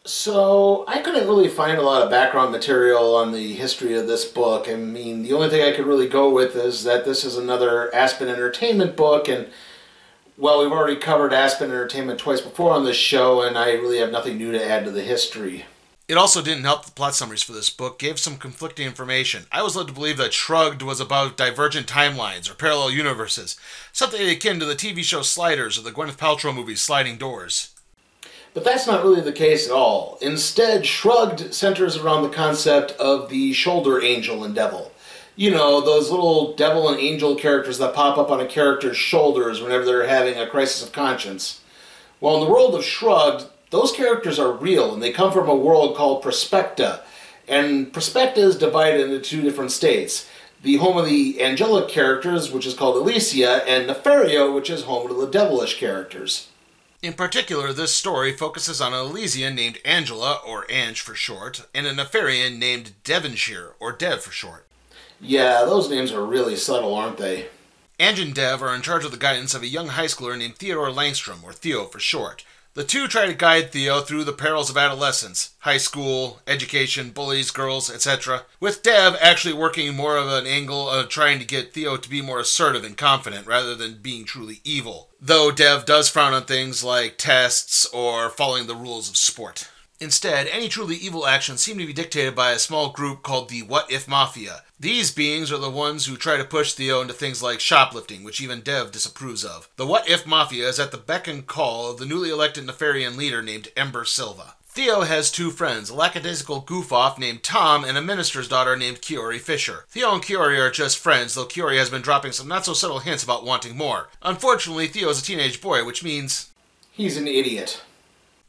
So, I couldn't really find a lot of background material on the history of this book. I mean, the only thing I could really go with is that this is another Aspen Entertainment book, and, well, we've already covered Aspen Entertainment twice before on this show, and I really have nothing new to add to the history. It also didn't help the plot summaries for this book gave some conflicting information. I was led to believe that Shrugged was about divergent timelines or parallel universes, something akin to the TV show Sliders or the Gwyneth Paltrow movie Sliding Doors. But that's not really the case at all. Instead, Shrugged centers around the concept of the shoulder angel and devil. You know, those little devil and angel characters that pop up on a character's shoulders whenever they're having a crisis of conscience. Well, in the world of Shrugged, those characters are real, and they come from a world called Prospecta. And Prospecta is divided into two different states. The home of the angelic characters, which is called Elysia, and Nefaria, which is home to the devilish characters. In particular, this story focuses on an Elysian named Angela, or Ange for short, and a Nefarian named Devonshire, or Dev for short. Yeah, those names are really subtle, aren't they? Ange and Dev are in charge of the guidance of a young high schooler named Theodore Langstrom, or Theo for short. The two try to guide Theo through the perils of adolescence, high school, education, bullies, girls, etc., with Dev actually working more of an angle of trying to get Theo to be more assertive and confident rather than being truly evil, though Dev does frown on things like tests or following the rules of sport. Instead, any truly evil actions seem to be dictated by a small group called the What If Mafia. These beings are the ones who try to push Theo into things like shoplifting, which even Dev disapproves of. The What If Mafia is at the beck and call of the newly elected Nefarian leader named Ember Silva. Theo has two friends, a lackadaisical goof-off named Tom and a minister's daughter named Kiori Fisher. Theo and Kiori are just friends, though Kiori has been dropping some not-so-subtle hints about wanting more. Unfortunately, Theo is a teenage boy, which means He's an idiot.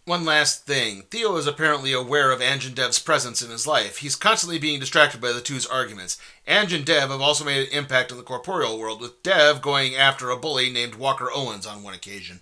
one last thing. Theo is apparently aware of Ange and Dev's presence in his life. He's constantly being distracted by the two's arguments. Ange and Dev have also made an impact on the corporeal world, with Dev going after a bully named Walker Owens on one occasion.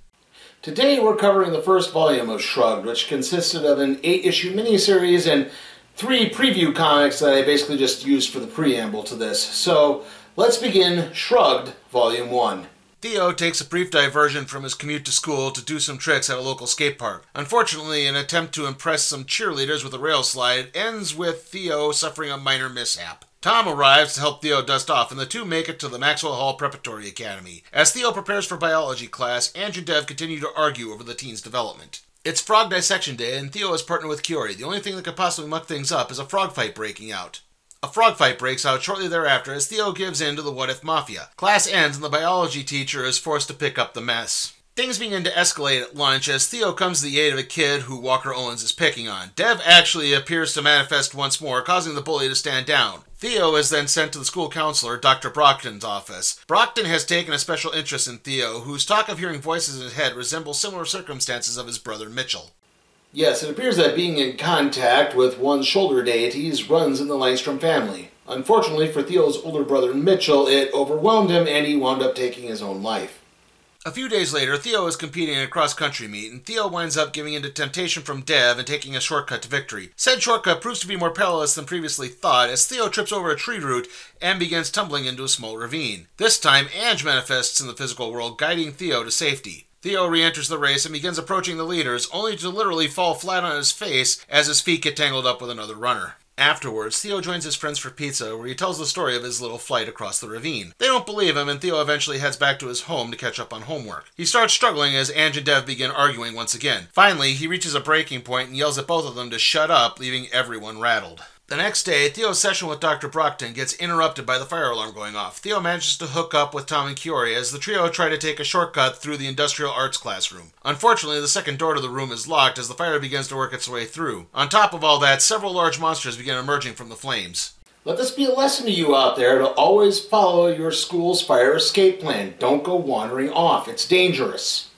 Today we're covering the first volume of Shrugged, which consisted of an 8-issue miniseries and 3 preview comics that I basically just used for the preamble to this. So, let's begin Shrugged, Volume 1. Theo takes a brief diversion from his commute to school to do some tricks at a local skate park. Unfortunately, an attempt to impress some cheerleaders with a rail slide ends with Theo suffering a minor mishap. Tom arrives to help Theo dust off, and the two make it to the Maxwell Hall Preparatory Academy. As Theo prepares for biology class, Ange and Dev continue to argue over the teen's development. It's frog dissection day, and Theo is partnered with Kiori. The only thing that could possibly muck things up is a frog fight breaking out. A frog fight breaks out shortly thereafter as Theo gives in to the What If Mafia. Class ends and the biology teacher is forced to pick up the mess. Things begin to escalate at lunch as Theo comes to the aid of a kid who Walker Owens is picking on. Dev actually appears to manifest once more, causing the bully to stand down. Theo is then sent to the school counselor, Dr. Brockton's office. Brockton has taken a special interest in Theo, whose talk of hearing voices in his head resembles similar circumstances of his brother Mitchell. Yes, it appears that being in contact with one's shoulder deities runs in the Langstrom family. Unfortunately for Theo's older brother Mitchell, it overwhelmed him and he wound up taking his own life. A few days later, Theo is competing in a cross-country meet, and Theo winds up giving in to temptation from Dev and taking a shortcut to victory. Said shortcut proves to be more perilous than previously thought, as Theo trips over a tree root and begins tumbling into a small ravine. This time, Ange manifests in the physical world, guiding Theo to safety. Theo re-enters the race and begins approaching the leaders, only to literally fall flat on his face as his feet get tangled up with another runner. Afterwards, Theo joins his friends for pizza, where he tells the story of his little flight across the ravine. They don't believe him, and Theo eventually heads back to his home to catch up on homework. He starts struggling as Ange and Dev begin arguing once again. Finally, he reaches a breaking point and yells at both of them to shut up, leaving everyone rattled. The next day, Theo's session with Dr. Brockton gets interrupted by the fire alarm going off. Theo manages to hook up with Tom and Kiori as the trio try to take a shortcut through the industrial arts classroom. Unfortunately, the second door to the room is locked as the fire begins to work its way through. On top of all that, several large monsters begin emerging from the flames. Let this be a lesson to you out there to always follow your school's fire escape plan. Don't go wandering off. It's dangerous.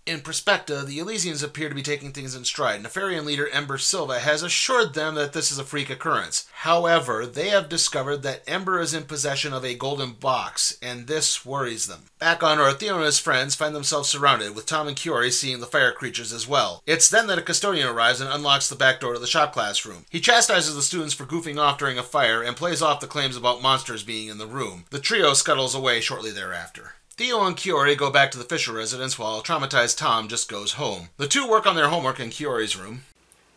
In Prospecta, the Elysians appear to be taking things in stride. Nefarian leader Ember Silva has assured them that this is a freak occurrence. However, they have discovered that Ember is in possession of a golden box, and this worries them. Back on Earth, Theo and his friends find themselves surrounded, with Tom and Kiori seeing the fire creatures as well. It's then that a custodian arrives and unlocks the back door to the shop classroom. He chastises the students for goofing off during a fire and plays off the claims about monsters being in the room. The trio scuttles away shortly thereafter. Theo and Kiori go back to the Fisher residence while traumatized Tom just goes home. The two work on their homework in Kiori's room.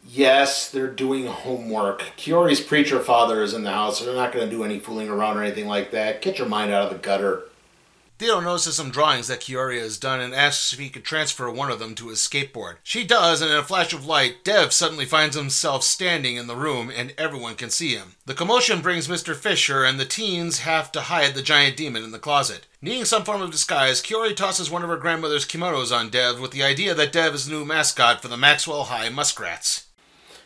Yes, they're doing homework. Kiori's preacher father is in the house, so they're not going to do any fooling around or anything like that. Get your mind out of the gutter. Theo notices some drawings that Kiori has done and asks if he could transfer one of them to his skateboard. She does, and in a flash of light, Dev suddenly finds himself standing in the room and everyone can see him. The commotion brings Mr. Fisher, and the teens have to hide the giant demon in the closet. Needing some form of disguise, Kiori tosses one of her grandmother's kimonos on Dev with the idea that Dev is the new mascot for the Maxwell High Muskrats.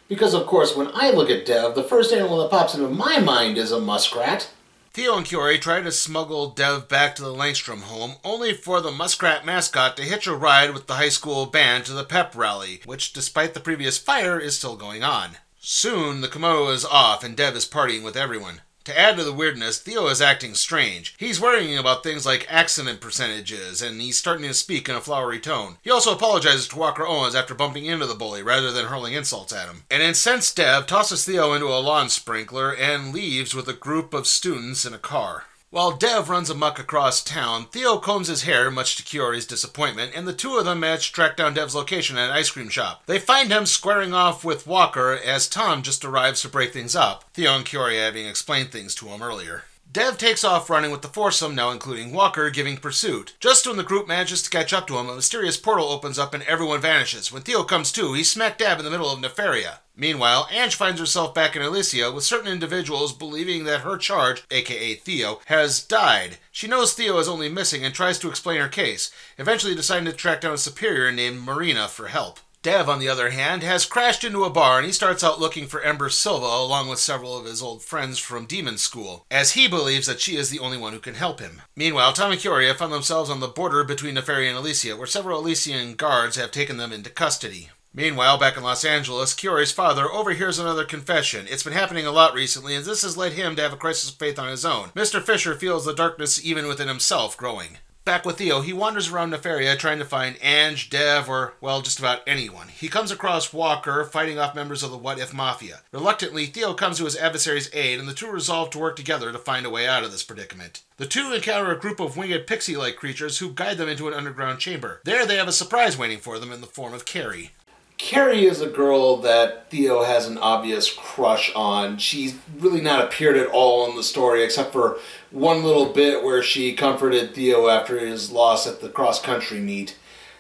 Because, of course, when I look at Dev, the first animal that pops into my mind is a muskrat. Theo and Kiori try to smuggle Dev back to the Langstrom home, only for the muskrat mascot to hitch a ride with the high school band to the pep rally, which, despite the previous fire, is still going on. Soon, the kimono is off and Dev is partying with everyone. To add to the weirdness, Theo is acting strange. He's worrying about things like accident percentages, and he's starting to speak in a flowery tone. He also apologizes to Walker Owens after bumping into the bully, rather than hurling insults at him. An incensed Dev tosses Theo into a lawn sprinkler and leaves with a group of students in a car. While Dev runs amok across town, Theo combs his hair, much to Kiori's disappointment, and the two of them manage to track down Dev's location at an ice cream shop. They find him squaring off with Walker as Tom just arrives to break things up, Theo and Kiori having explained things to him earlier. Dev takes off running with the foursome, now including Walker, giving pursuit. Just when the group manages to catch up to him, a mysterious portal opens up and everyone vanishes. When Theo comes to, he's smack dab in the middle of Nefaria. Meanwhile, Ange finds herself back in Elysia, with certain individuals believing that her charge, aka Theo, has died. She knows Theo is only missing and tries to explain her case, eventually deciding to track down a superior named Marina for help. Dev, on the other hand, has crashed into a bar and he starts out looking for Ember Silva along with several of his old friends from Demon School, as he believes that she is the only one who can help him. Meanwhile, Tom and Kiori have found themselves on the border between Nefaria and Elysia, where several Elysian guards have taken them into custody. Meanwhile, back in Los Angeles, Kiori's father overhears another confession. It's been happening a lot recently, and this has led him to have a crisis of faith on his own. Mr. Fisher feels the darkness even within himself growing. Back with Theo, he wanders around Nefaria trying to find Ange, Dev, or, well, just about anyone. He comes across Walker fighting off members of the What If Mafia. Reluctantly, Theo comes to his adversary's aid, and the two resolve to work together to find a way out of this predicament. The two encounter a group of winged pixie-like creatures who guide them into an underground chamber. There they have a surprise waiting for them in the form of Carrie. Carrie is a girl that Theo has an obvious crush on. She's really not appeared at all in the story, except for one little bit where she comforted Theo after his loss at the cross-country meet.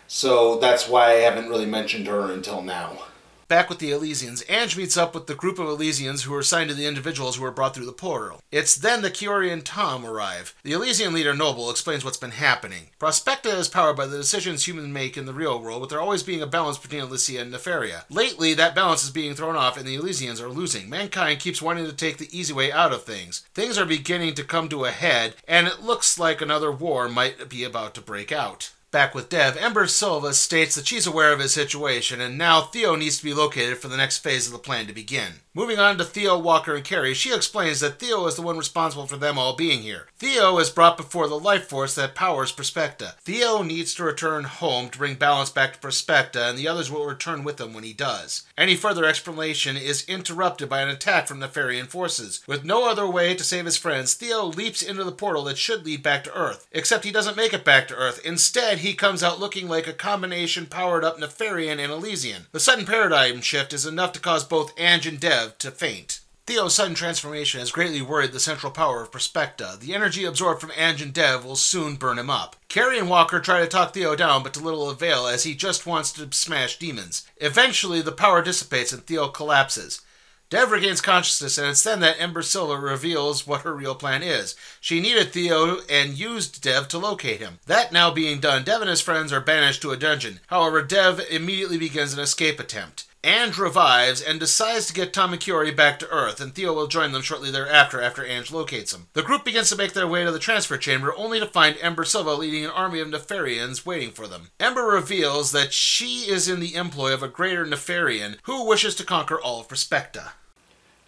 So that's why I haven't really mentioned her until now. Back with the Elysians, Ange meets up with the group of Elysians who are assigned to the individuals who were brought through the portal. It's then that Kiori and Tom arrive. The Elysian leader, Noble, explains what's been happening. Prospecta is powered by the decisions humans make in the real world, with there always being a balance between Elysia and Nefaria. Lately, that balance is being thrown off and the Elysians are losing. Mankind keeps wanting to take the easy way out of things. Things are beginning to come to a head, and it looks like another war might be about to break out. Back with Dev, Ember Silva states that she's aware of his situation, and now Theo needs to be located for the next phase of the plan to begin. Moving on to Theo, Walker, and Carrie, she explains that Theo is the one responsible for them all being here. Theo is brought before the life force that powers Prospecta. Theo needs to return home to bring balance back to Prospecta, and the others will return with him when he does. Any further explanation is interrupted by an attack from Nefarian forces. With no other way to save his friends, Theo leaps into the portal that should lead back to Earth. Except he doesn't make it back to Earth. Instead, he comes out looking like a combination powered-up Nefarian and Elysian. The sudden paradigm shift is enough to cause both Ange and Dev to faint. Theo's sudden transformation has greatly worried the central power of Prospecta. The energy absorbed from Ange and Dev will soon burn him up. Carrie and Walker try to talk Theo down, but to little avail, as he just wants to smash demons. Eventually, the power dissipates and Theo collapses. Dev regains consciousness, and it's then that Ember Silva reveals what her real plan is. She needed Theo and used Dev to locate him. That now being done, Dev and his friends are banished to a dungeon. However, Dev immediately begins an escape attempt. Ange revives and decides to get Tom and Kiori back to Earth, and Theo will join them shortly thereafter after Ange locates him. The group begins to make their way to the transfer chamber, only to find Ember Silva leading an army of Nefarians waiting for them. Ember reveals that she is in the employ of a greater Nefarian who wishes to conquer all of Prospecta.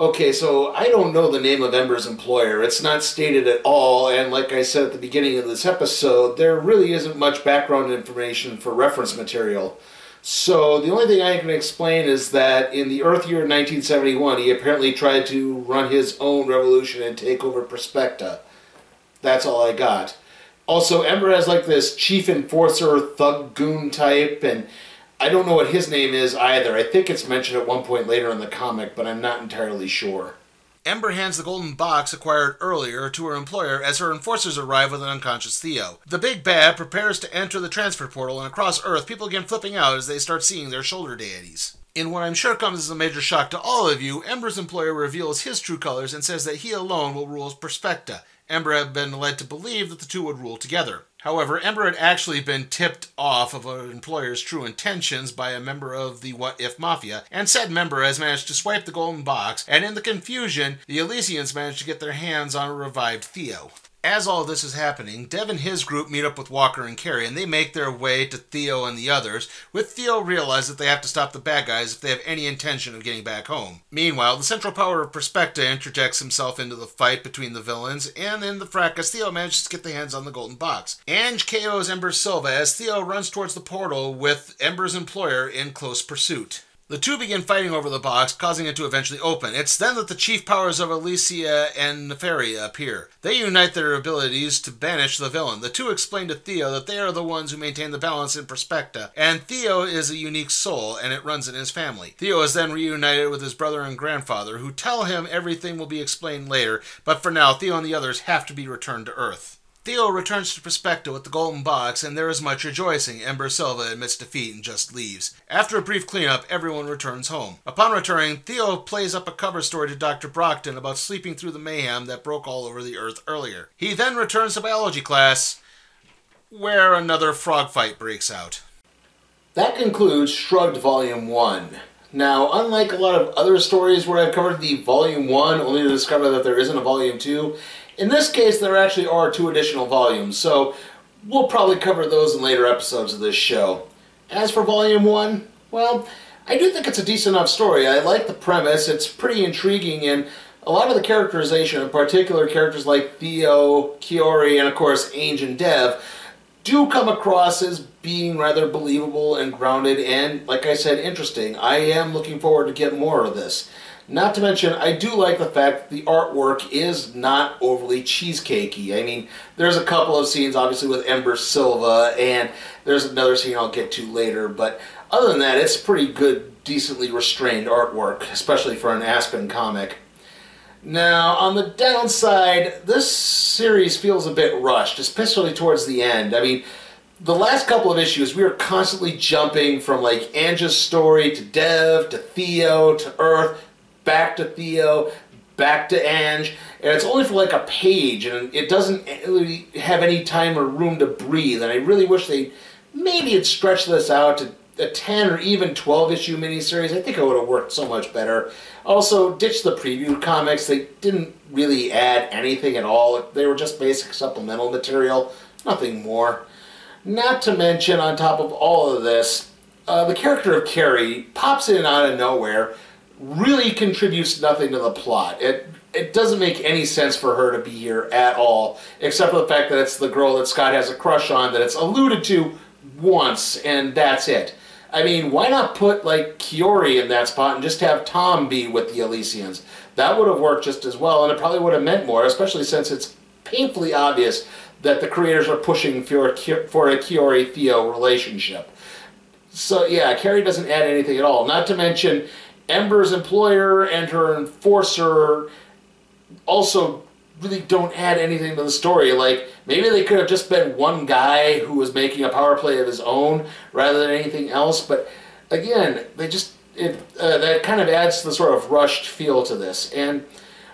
Okay, so I don't know the name of Ember's employer. It's not stated at all, and like I said at the beginning of this episode, there really isn't much background information for reference material. So the only thing I can explain is that in the Earth year 1971, he apparently tried to run his own revolution and take over Prospecta. That's all I got. Also, Ember has like this chief enforcer thug goon type, and I don't know what his name is either. I think it's mentioned at one point later in the comic, but I'm not entirely sure. Ember hands the golden box acquired earlier to her employer as her enforcers arrive with an unconscious Theo. The big bad prepares to enter the transfer portal, and across Earth, people begin flipping out as they start seeing their shoulder deities. In what I'm sure comes as a major shock to all of you, Ember's employer reveals his true colors and says that he alone will rule as Perspecta. Ember had been led to believe that the two would rule together. However, Ember had actually been tipped off of her employer's true intentions by a member of the What If Mafia, and said member has managed to swipe the golden box, and in the confusion, the Elysians managed to get their hands on a revived Theo. As all this is happening, Dev and his group meet up with Walker and Carrie, and they make their way to Theo and the others, with Theo realize that they have to stop the bad guys if they have any intention of getting back home. Meanwhile, the central power of Perspecta interjects himself into the fight between the villains, and in the fracas, Theo manages to get the hands on the golden box. Ange KOs Ember Silva as Theo runs towards the portal with Ember's employer in close pursuit. The two begin fighting over the box, causing it to eventually open. It's then that the chief powers of Elysia and Nefaria appear. They unite their abilities to banish the villain. The two explain to Theo that they are the ones who maintain the balance in Perspecta, and Theo is a unique soul, and it runs in his family. Theo is then reunited with his brother and grandfather, who tell him everything will be explained later, but for now, Theo and the others have to be returned to Earth. Theo returns to Perspecta with the golden box, and there is much rejoicing. Ember Silva admits defeat and just leaves. After a brief cleanup, everyone returns home. Upon returning, Theo plays up a cover story to Dr. Brockton about sleeping through the mayhem that broke all over the Earth earlier. He then returns to biology class, where another frog fight breaks out. That concludes Shrugged Volume 1. Now, unlike a lot of other stories where I've covered the Volume 1 only to discover that there isn't a Volume 2, in this case there actually are 2 additional volumes, so we'll probably cover those in later episodes of this show. As for Volume 1, well, I do think it's a decent enough story. I like the premise, it's pretty intriguing, and a lot of the characterization, in particular characters like Theo, Kiori, and of course Ange and Dev, do come across as being rather believable and grounded and, like I said, interesting. I am looking forward to get more of this. Not to mention, I do like the fact that the artwork is not overly cheesecakey. I mean, there's a couple of scenes, obviously, with Ember Silva, and there's another scene I'll get to later, but other than that, it's pretty good, decently restrained artwork, especially for an Aspen comic. Now, on the downside, this series feels a bit rushed, especially towards the end. I mean, the last couple of issues, we were constantly jumping from, like, Ange's story to Dev, to Theo, to Earth, back to Theo, back to Ange, and it's only for like a page, and it doesn't really have any time or room to breathe, and I really wish they maybe had stretched this out to a 10 or even 12 issue miniseries. I think it would have worked so much better. Also, ditch the preview comics. They didn't really add anything at all. They were just basic supplemental material, nothing more. Not to mention, on top of all of this, the character of Carrie pops in out of nowhere, really contributes nothing to the plot. It doesn't make any sense for her to be here at all, except for the fact that it's the girl that Scott has a crush on, that it's alluded to once, and that's it. I mean, why not put, like, Kiori in that spot and just have Tom be with the Elysians? That would have worked just as well, and it probably would have meant more, especially since it's painfully obvious that the creators are pushing for a Kiori-Theo relationship. So, yeah, Carrie doesn't add anything at all. Not to mention, Ember's employer and her enforcer also really don't add anything to the story. Like, maybe they could have just been one guy who was making a power play of his own rather than anything else, but again, they just, that kind of adds to the sort of rushed feel to this. And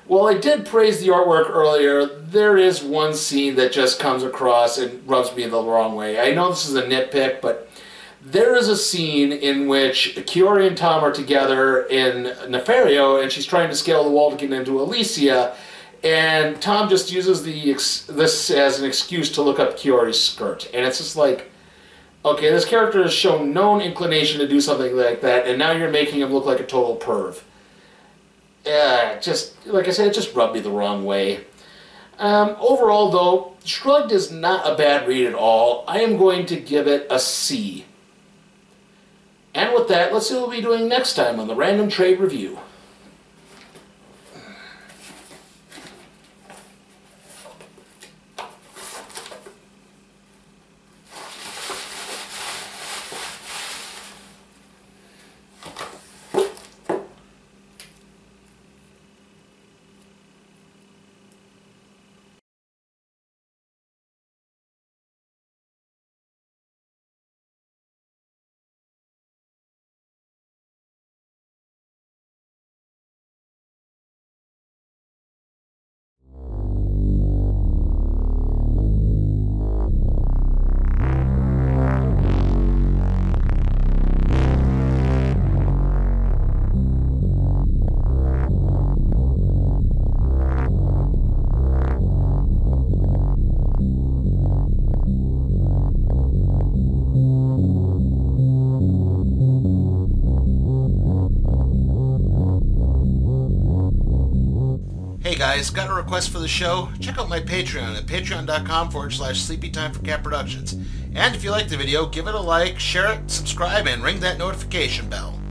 while I did praise the artwork earlier, there is one scene that just comes across and rubs me the wrong way. I know this is a nitpick, but there is a scene in which Kiori and Tom are together in Nefario, and she's trying to scale the wall to get into Elysia, and Tom just uses this as an excuse to look up Kiori's skirt. And it's just like, okay, this character has shown no inclination to do something like that, and now you're making him look like a total perv. Just, like I said, it just rubbed me the wrong way. Overall, though, Shrugged is not a bad read at all. I am going to give it a C. And with that, let's see what we'll be doing next time on the Random Trade Review. guys, got a request for the show? Check out my Patreon at patreon.com/sleepytimeforcatproductions. And if you like the video, give it a like, share it, subscribe, and ring that notification bell.